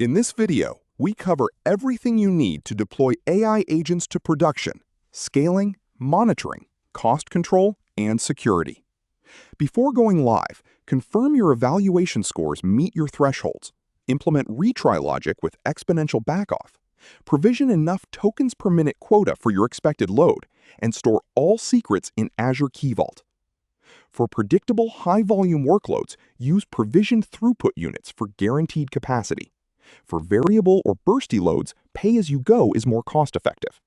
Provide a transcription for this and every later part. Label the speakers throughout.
Speaker 1: In this video, we cover everything you need to deploy AI agents to production: scaling, monitoring, cost control, and security. Before going live, confirm your evaluation scores meet your thresholds, implement retry logic with exponential backoff, provision enough tokens per minute quota for your expected load, and store all secrets in Azure Key Vault. For predictable high-volume workloads, use provisioned throughput units for guaranteed capacity. For variable or bursty loads, pay-as-you-go is more cost-effective.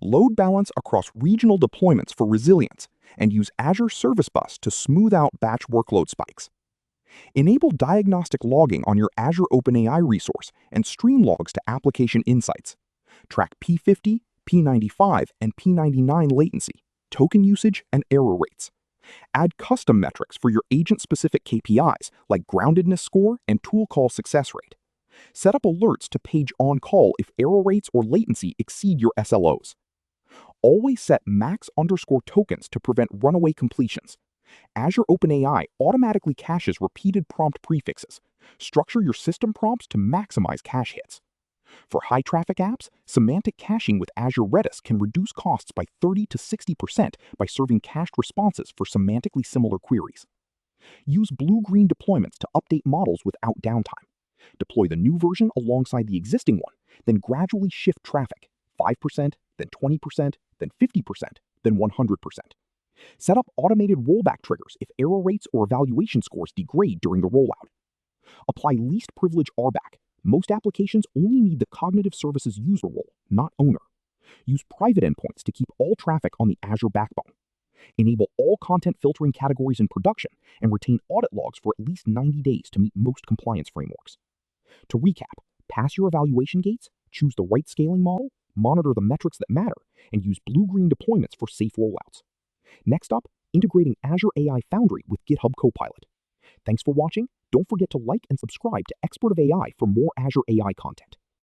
Speaker 1: Load balance across regional deployments for resilience, and use Azure Service Bus to smooth out batch workload spikes. Enable diagnostic logging on your Azure OpenAI resource and stream logs to application insights. Track P50, P95, and P99 latency, token usage, and error rates. Add custom metrics for your agent-specific KPIs like groundedness score and tool call success rate. Set up alerts to page on-call if error rates or latency exceed your SLOs. Always set max_tokens to prevent runaway completions. Azure OpenAI automatically caches repeated prompt prefixes. Structure your system prompts to maximize cache hits. For high-traffic apps, semantic caching with Azure Redis can reduce costs by 30 to 60% by serving cached responses for semantically similar queries. Use blue-green deployments to update models without downtime. Deploy the new version alongside the existing one, then gradually shift traffic, 5%, then 20%, then 50%, then 100%. Set up automated rollback triggers if error rates or evaluation scores degrade during the rollout. Apply least privilege RBAC. Most applications only need the cognitive services user role, not owner. Use private endpoints to keep all traffic on the Azure backbone. Enable all content filtering categories in production and retain audit logs for at least 90 days to meet most compliance frameworks. To recap, pass your evaluation gates, choose the right scaling model, monitor the metrics that matter, and use blue-green deployments for safe rollouts. Next up, integrating Azure AI Foundry with GitHub Copilot. Thanks for watching. Don't forget to like and subscribe to Expert of AI for more Azure AI content.